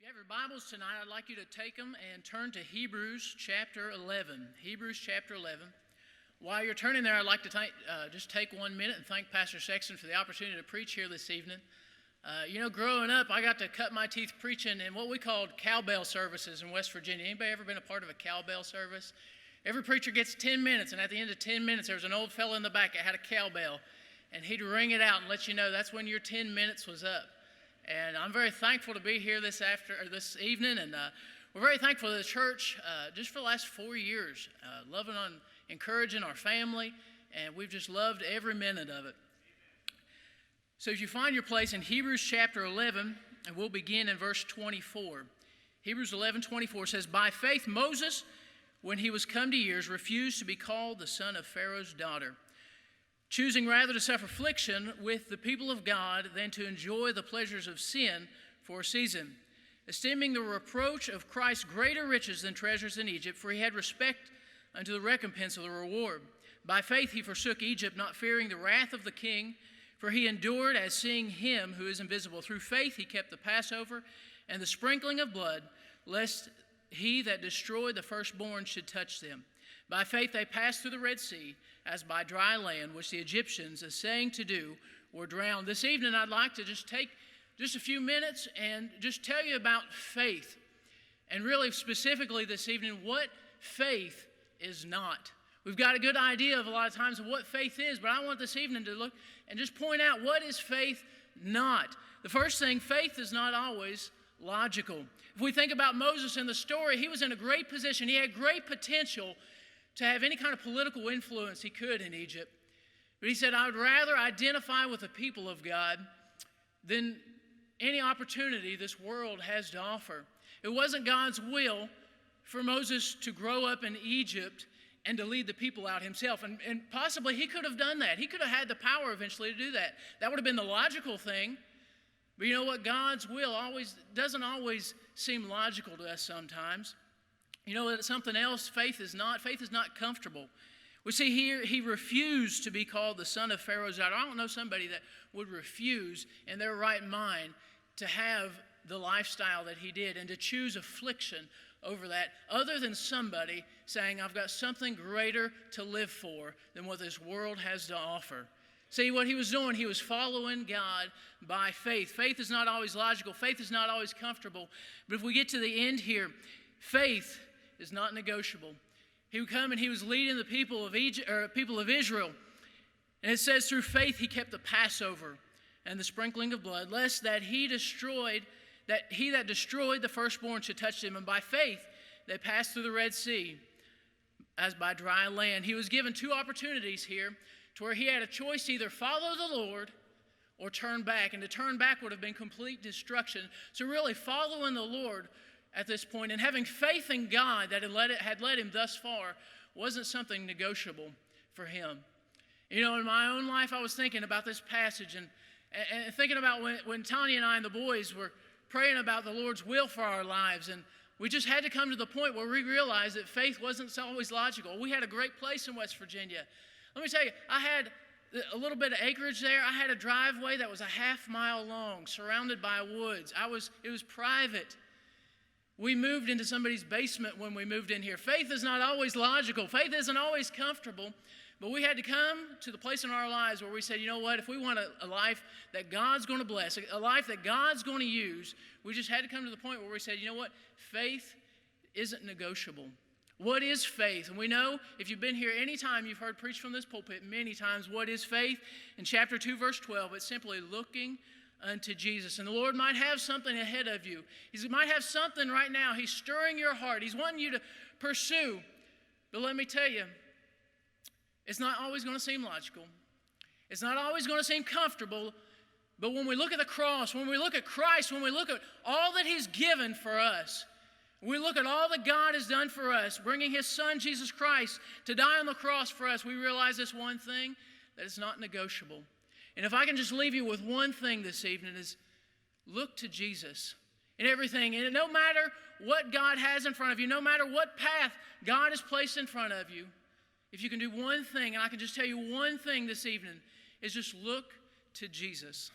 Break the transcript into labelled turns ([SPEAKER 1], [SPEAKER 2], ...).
[SPEAKER 1] you have your Bibles tonight, I'd like you to take them and turn to Hebrews chapter 11. Hebrews chapter 11. While you're turning there, I'd like to just take 1 minute and thank Pastor Sexton for the opportunity to preach here this evening. Growing up, I got to cut my teeth preaching in what we called cowbell services in West Virginia. Anybody ever been a part of a cowbell service? Every preacher gets 10 minutes, and at the end of 10 minutes, there was an old fellow in the back that had a cowbell, and he'd ring it out and let you know that's when your 10 minutes was up. And I'm very thankful to be here this evening, and we're very thankful to the church just for the last 4 years, loving on encouraging our family, and we've just loved every minute of it. So if you find your place in Hebrews chapter 11, and we'll begin in verse 24. Hebrews 11:24 says, "By faith Moses, when he was come to years, refused to be called the son of Pharaoh's daughter, choosing rather to suffer affliction with the people of God than to enjoy the pleasures of sin for a season, esteeming the reproach of Christ greater riches than treasures in Egypt, for he had respect unto the recompense of the reward. By faith he forsook Egypt, not fearing the wrath of the king, for he endured as seeing him who is invisible. Through faith he kept the Passover and the sprinkling of blood, lest he that destroyed the firstborn should touch them. By faith they passed through the Red Sea, as by dry land, which the Egyptians, essaying to do, were drowned." This evening I'd like to just take just a few minutes and just tell you about faith. And really specifically this evening, what faith is not. We've got a good idea of a lot of times of what faith is, but I want this evening to look and just point out what is faith not. The first thing, faith is not always logical. If we think about Moses in the story, he was in a great position. He had great potential to have any kind of political influence he could in Egypt. But he said, "I would rather identify with the people of God than any opportunity this world has to offer." It wasn't God's will for Moses to grow up in Egypt and to lead the people out himself. And possibly he could have done that. He could have had the power eventually to do that. That would have been the logical thing. But you know what? God's will doesn't always seem logical to us sometimes. You know what? Something else faith is not comfortable. We see here he refused to be called the son of Pharaoh's daughter. I don't know somebody that would refuse in their right mind to have the lifestyle that he did and to choose affliction over that, other than somebody saying, "I've got something greater to live for than what this world has to offer." See, what he was doing, he was following God by faith. Faith is not always logical. Faith is not always comfortable. But if we get to the end here, faith is not negotiable. He would come and he was leading the people of Israel. And it says through faith he kept the Passover and the sprinkling of blood, lest that he that destroyed the firstborn should touch them. And by faith they passed through the Red Sea as by dry land. He was given two opportunities here to where he had a choice to either follow the Lord or turn back. And to turn back would have been complete destruction. So really following the Lord at this point and having faith in God that had led him thus far wasn't something negotiable for him. You know, in my own life, I was thinking about this passage and thinking about when Tanya and I and the boys were praying about the Lord's will for our lives. And we just had to come to the point where we realized that faith wasn't always logical. We had a great place in West Virginia. Let me tell you, I had a little bit of acreage there. I had a driveway that was a half-mile long, surrounded by woods. It was private. We moved into somebody's basement when we moved in here. Faith is not always logical. Faith isn't always comfortable. But we had to come to the place in our lives where we said, you know what, if we want a life that God's going to bless, a life that God's going to use, we just had to come to the point where we said, you know what, faith isn't negotiable. What is faith? And we know, if you've been here any time, you've heard preached from this pulpit many times, what is faith? In chapter 2, verse 12, it's simply looking unto Jesus. And the Lord might have something ahead of you. He might have something right now. He's stirring your heart. He's wanting you to pursue. But let me tell you, it's not always going to seem logical. It's not always going to seem comfortable. But when we look at the cross, when we look at Christ, when we look at all that he's given for us, when we look at all that God has done for us, bringing his son, Jesus Christ, to die on the cross for us, we realize this one thing, that it's not negotiable. And if I can just leave you with one thing this evening is look to Jesus in everything. And no matter what God has in front of you, no matter what path God has placed in front of you, if you can do one thing, and I can just tell you one thing this evening, is just look to Jesus.